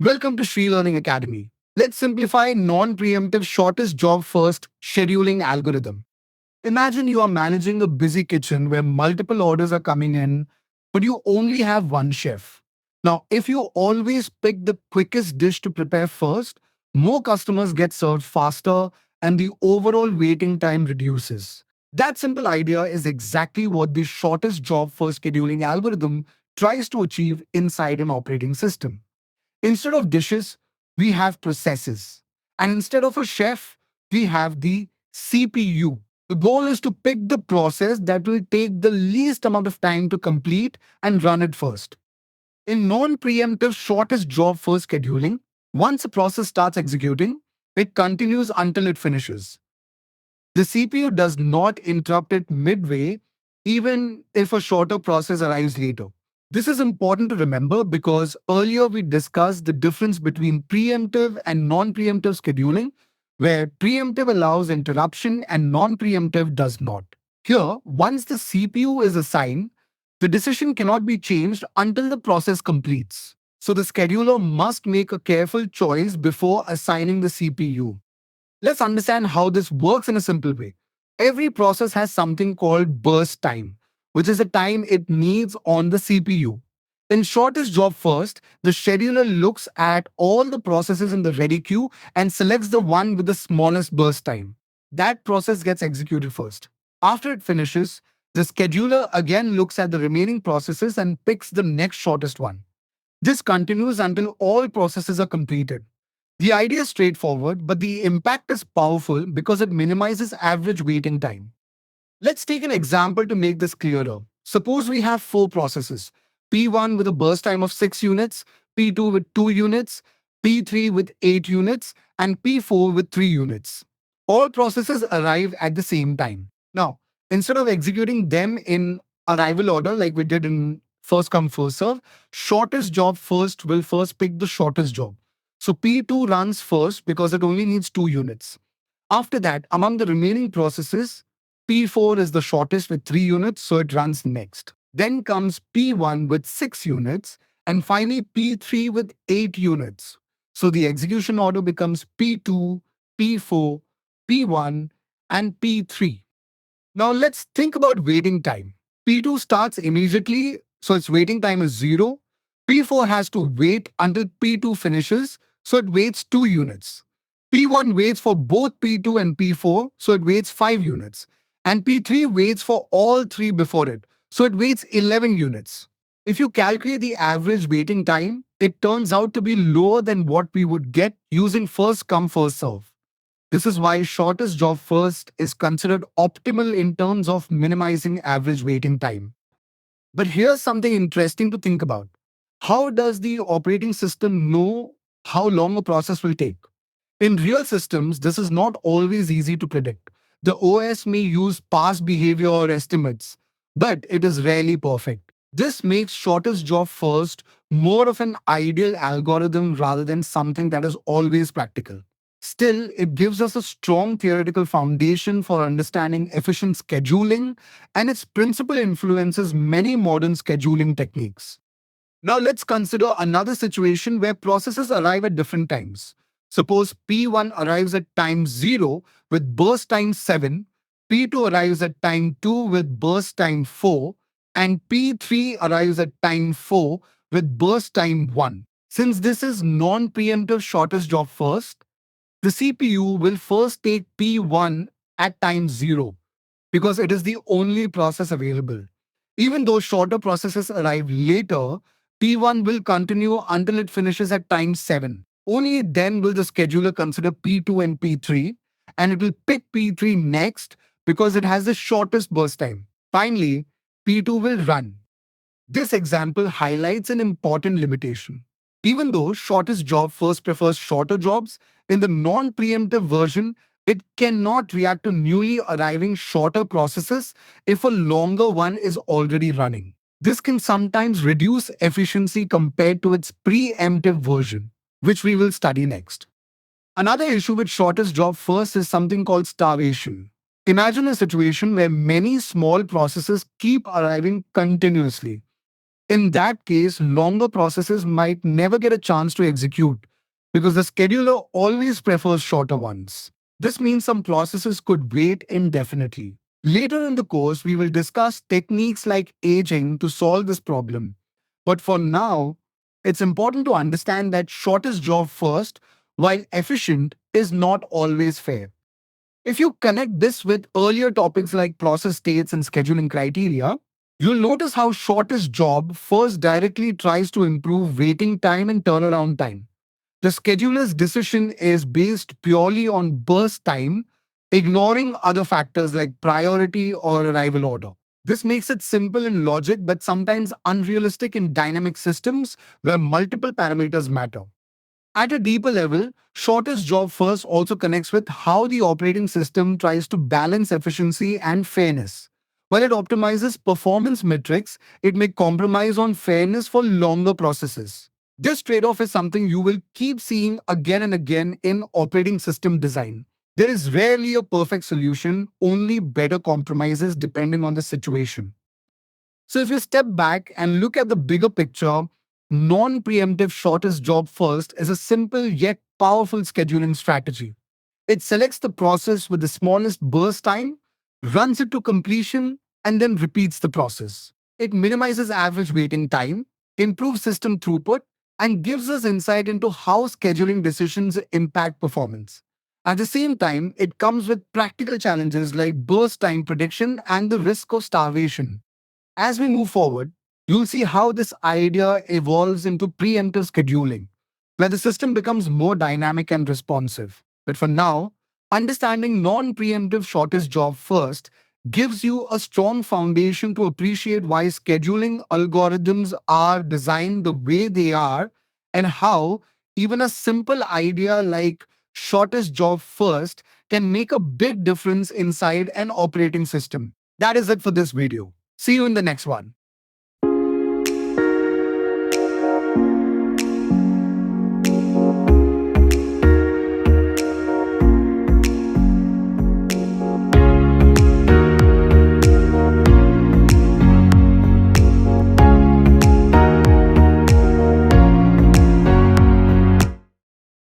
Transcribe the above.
Welcome to Sri Learning Academy. Let's simplify non-preemptive shortest job first scheduling algorithm. Imagine you are managing a busy kitchen where multiple orders are coming in, but you only have one chef. Now, if you always pick the quickest dish to prepare first, more customers get served faster and the overall waiting time reduces. That simple idea is exactly what the shortest job first scheduling algorithm tries to achieve inside an operating system. Instead of dishes, we have processes. And instead of a chef, we have the CPU. The goal is to pick the process that will take the least amount of time to complete and run it first. In non preemptive shortest job first scheduling, once a process starts executing, it continues until it finishes. The CPU does not interrupt it midway, even if a shorter process arrives later. This is important to remember because earlier we discussed the difference between preemptive and non preemptive scheduling, where preemptive allows interruption and non preemptive does not. Here, once the CPU is assigned, the decision cannot be changed until the process completes. So the scheduler must make a careful choice before assigning the CPU. Let's understand how this works in a simple way. Every process has something called burst time, which is the time it needs on the CPU. In shortest job first, the scheduler looks at all the processes in the ready queue and selects the one with the smallest burst time. That process gets executed first. After it finishes, the scheduler again looks at the remaining processes and picks the next shortest one. This continues until all processes are completed. The idea is straightforward, but the impact is powerful because it minimizes average waiting time. Let's take an example to make this clearer. Suppose we have four processes: P1 with a burst time of 6 units, P2 with 2 units, P3 with 8 units, and P4 with 3 units. All processes arrive at the same time. Now, instead of executing them in arrival order like we did in first come, first serve, shortest job first will first pick the shortest job. So P2 runs first because it only needs 2 units. After that, among the remaining processes, P4 is the shortest with 3 units, so it runs next. Then comes P1 with 6 units, and finally P3 with 8 units. So the execution order becomes P2, P4, P1, and P3. Now let's think about waiting time. P2 starts immediately, so its waiting time is 0. P4 has to wait until P2 finishes, so it waits 2 units. P1 waits for both P2 and P4, so it waits 5 units. And P3 waits for all three before it, so it waits 11 units. If you calculate the average waiting time, it turns out to be lower than what we would get using first come, first serve. This is why shortest job first is considered optimal in terms of minimizing average waiting time. But here's something interesting to think about. How does the operating system know how long a process will take? In real systems, this is not always easy to predict. The OS may use past behavior or estimates, but it is rarely perfect. This makes shortest job first more of an ideal algorithm rather than something that is always practical. Still, it gives us a strong theoretical foundation for understanding efficient scheduling, and its principle influences many modern scheduling techniques. Now let's consider another situation where processes arrive at different times. Suppose P1 arrives at time 0 with burst time 7, P2 arrives at time 2 with burst time 4, and P3 arrives at time 4 with burst time 1. Since this is non-preemptive shortest job first, the CPU will first take P1 at time 0 because it is the only process available. Even though shorter processes arrive later, P1 will continue until it finishes at time 7. Only then will the scheduler consider P2 and P3, and it will pick P3 next because it has the shortest burst time. Finally, P2 will run. This example highlights an important limitation. Even though shortest job first prefers shorter jobs, in the non-preemptive version, it cannot react to newly arriving shorter processes if a longer one is already running. This can sometimes reduce efficiency compared to its preemptive version, which we will study next. Another issue with shortest job first is something called starvation. Imagine a situation where many small processes keep arriving continuously. In that case, longer processes might never get a chance to execute because the scheduler always prefers shorter ones. This means some processes could wait indefinitely. Later in the course, we will discuss techniques like aging to solve this problem. But for now, it's important to understand that shortest job first, while efficient, is not always fair. If you connect this with earlier topics like process states and scheduling criteria, you'll notice how shortest job first directly tries to improve waiting time and turnaround time. The scheduler's decision is based purely on burst time, ignoring other factors like priority or arrival order. This makes it simple in logic, but sometimes unrealistic in dynamic systems where multiple parameters matter. At a deeper level, shortest job first also connects with how the operating system tries to balance efficiency and fairness. While it optimizes performance metrics, it may compromise on fairness for longer processes. This trade off is something you will keep seeing again and again in operating system design. There is rarely a perfect solution, only better compromises depending on the situation. So if you step back and look at the bigger picture, non-preemptive shortest job first is a simple yet powerful scheduling strategy. It selects the process with the smallest burst time, runs it to completion, and then repeats the process. It minimizes average waiting time, improves system throughput, and gives us insight into how scheduling decisions impact performance. At the same time, it comes with practical challenges like burst time prediction and the risk of starvation. As we move forward, you'll see how this idea evolves into preemptive scheduling, where the system becomes more dynamic and responsive. But for now, understanding non preemptive shortest job first gives you a strong foundation to appreciate why scheduling algorithms are designed the way they are and how even a simple idea like shortest job first can make a big difference inside an operating system. That is it for this video. See you in the next one.